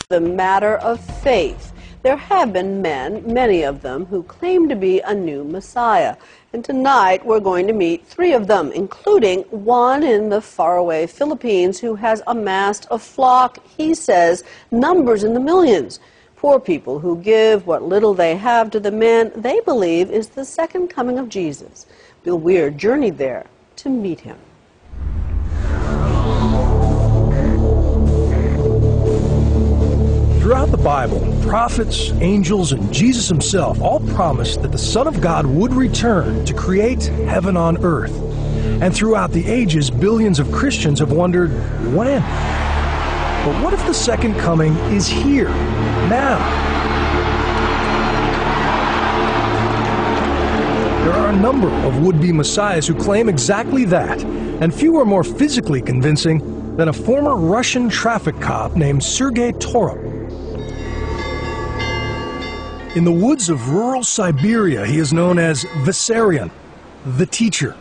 the matter of faith. There have been men, many of them, who claim to be a new Messiah. And tonight we're going to meet 3 of them, including one in the faraway Philippines who has amassed a flock, he says, numbers in the millions. Poor people who give what little they have to the man they believe is the second coming of Jesus. Bill Weir journeyed there to meet him. Throughout the Bible, prophets, angels, and Jesus himself all promised that the Son of God would return to create heaven on earth. And throughout the ages, billions of Christians have wondered, when? But what if the second coming is here, now? There are a number of would-be messiahs who claim exactly that, and few are more physically convincing than a former Russian traffic cop named Sergei Torop. In the woods of rural Siberia, he is known as Vissarion, the teacher,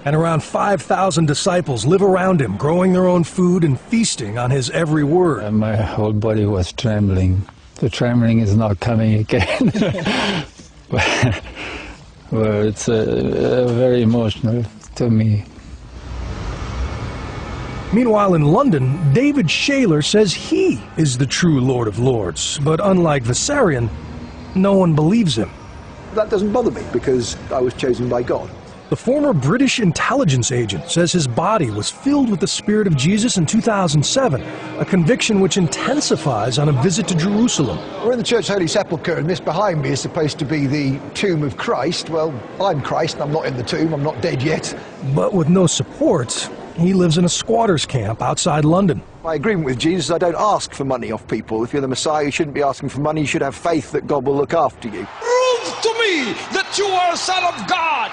and around 5,000 disciples live around him, growing their own food and feasting on his every word. My whole body was trembling. The trembling is not coming again. Well, it's very emotional to me. Meanwhile, in London, David Shaler says he is the true Lord of Lords, but unlike Vissarion, no one believes him. That doesn't bother me because I was chosen by God. The former British intelligence agent says his body was filled with the Spirit of Jesus in 2007, a conviction which intensifies on a visit to Jerusalem. We're in the Church Holy Sepulchre, and this behind me is supposed to be the tomb of Christ. Well, I'm Christ, and I'm not in the tomb, I'm not dead yet. But with no support, he lives in a squatter's camp outside London. My agreement with Jesus, I don't ask for money off people. If you're the Messiah, you shouldn't be asking for money. You should have faith that God will look after you. Prove to me that you are a son of God.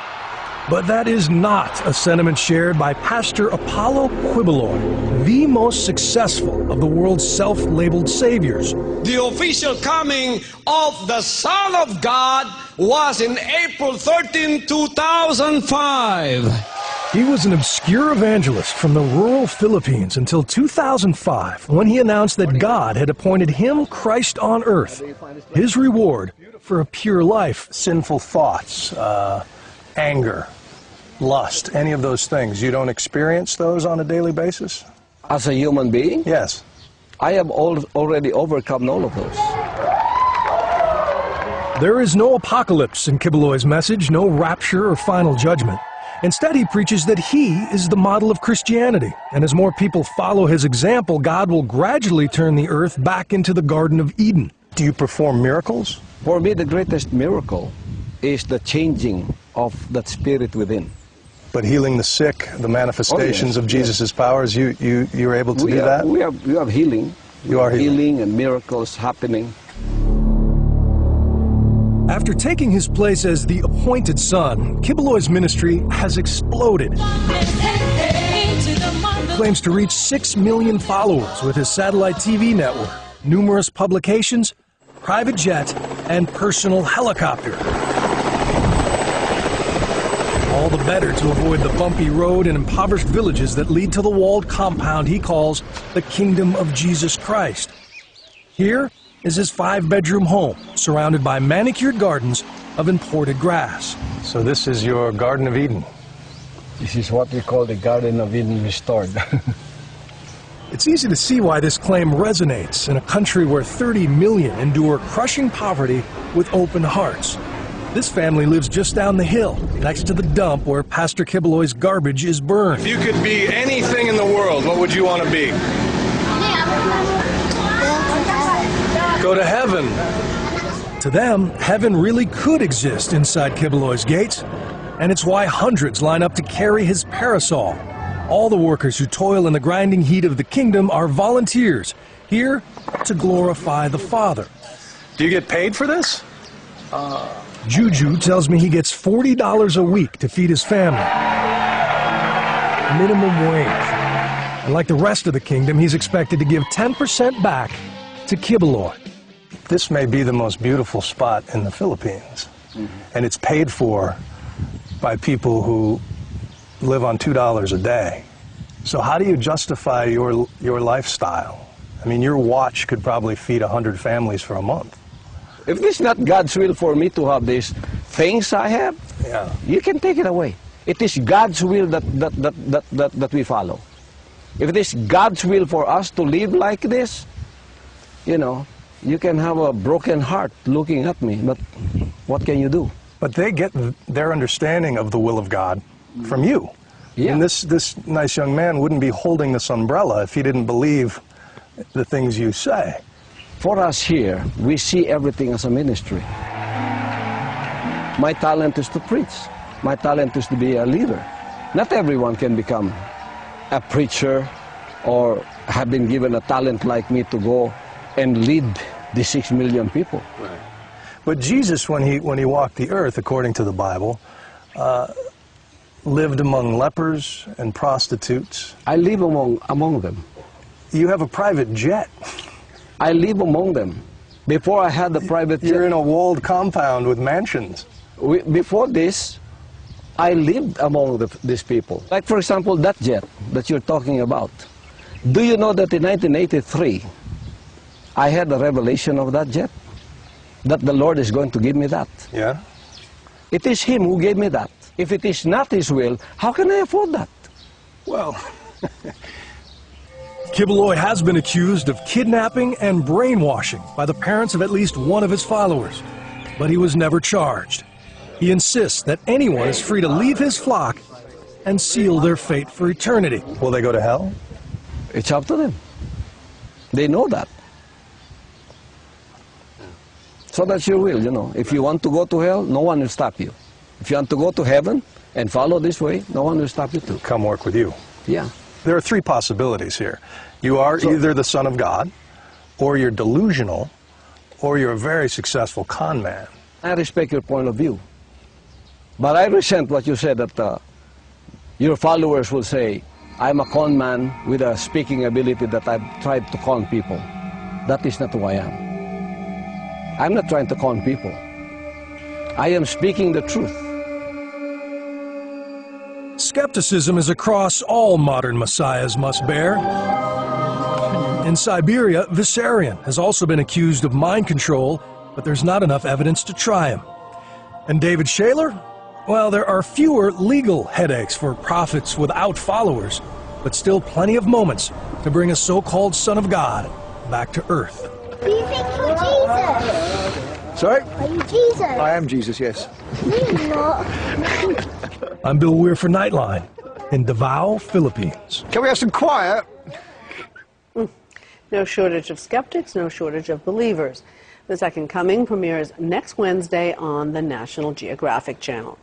But that is not a sentiment shared by Pastor Apollo Quiboloy, the most successful of the world's self-labeled saviors. The official coming of the Son of God was in April 13, 2005. He was an obscure evangelist from the rural Philippines until 2005, when he announced that God had appointed him Christ on earth. His reward for a pure life. Sinful thoughts, anger, lust, any of those things. You don't experience those on a daily basis? As a human being? Yes. I have already overcome all of those. There is no apocalypse in Quiboloy's message, no rapture or final judgment. Instead, he preaches that he is the model of Christianity, and as more people follow his example, God will gradually turn the earth back into the Garden of Eden. Do you perform miracles? For me, the greatest miracle is the changing of that spirit within. But healing the sick, the manifestations of Jesus' powers, you're able to do that? We have healing. You are healing and miracles happening. After taking his place as the appointed son, Quiboloy's ministry has exploded. He claims to reach 6 million followers with his satellite TV network, numerous publications, private jet, and personal helicopter. All the better to avoid the bumpy road and impoverished villages that lead to the walled compound he calls the Kingdom of Jesus Christ. Here is his 5-bedroom home, surrounded by manicured gardens of imported grass. So this is your Garden of Eden? This is what we call the Garden of Eden restored. It's easy to see why this claim resonates in a country where 30 million endure crushing poverty with open hearts. This family lives just down the hill, next to the dump where Pastor Quiboloy's garbage is burned. If you could be anything in the world, what would you want to be? Go to heaven. To them, heaven really could exist inside Quiboloy's gates, and it's why hundreds line up to carry his parasol. All the workers who toil in the grinding heat of the kingdom are volunteers, here to glorify the Father. Do you get paid for this? Juju tells me he gets $40 a week to feed his family. Minimum wage. And like the rest of the kingdom, he's expected to give 10% back to Quiboloy. This may be the most beautiful spot in the Philippines, and it's paid for by people who live on $2 a day. So how do you justify your lifestyle I mean, your watch could probably feed 100 families for a month. If it's not God's will for me to have these things I have, you can take it away. It is God's will that we follow. If it is God's will for us to live like this, you know, you can have a broken heart looking at me, but what can you do? But they get their understanding of the will of God from you. Yeah. And this nice young man wouldn't be holding this umbrella if he didn't believe the things you say. For us here, we see everything as a ministry. My talent is to preach. My talent is to be a leader. Not everyone can become a preacher or have been given a talent like me to go and lead the 6 million people. Right. But Jesus, when he walked the earth, according to the Bible, lived among lepers and prostitutes. I live among them. You have a private jet. I live among them. Before I had the private jet. You're in a walled compound with mansions. Before this, I lived among these people. Like, for example, that jet that you're talking about. Do you know that in 1983, I had a revelation of that jet? That the Lord is going to give me that. Yeah? It is Him who gave me that. If it is not His will, how can I afford that? Well, Kibeloy has been accused of kidnapping and brainwashing by the parents of at least one of his followers, but he was never charged. He insists that anyone is free to leave his flock and seal their fate for eternity. Will they go to hell? It's up to them. They know that. So that's your will, you know. If you want to go to hell, no one will stop you. If you want to go to heaven and follow this way, no one will stop you too. Come work with you. Yeah. There are three possibilities here. You are either the Son of God, or you're delusional, or you're a very successful con man. I respect your point of view. But I resent what you said, that your followers will say, I'm a con man with a speaking ability that I've tried to con people. That is not who I am. I'm not trying to con people. I am speaking the truth. Skepticism is a cross all modern messiahs must bear. In Siberia, Vissarion has also been accused of mind control, but there's not enough evidence to try him. And David Shaler? Well, there are fewer legal headaches for prophets without followers, but still plenty of moments to bring a so-called Son of God back to earth. Do you think you're Jesus? Sorry? Are you Jesus? I am Jesus, yes. No, you're not. I'm Bill Weir for Nightline in Davao, Philippines. Can we have some quiet? No shortage of skeptics, no shortage of believers. The Second Coming premieres next Wednesday on the National Geographic Channel.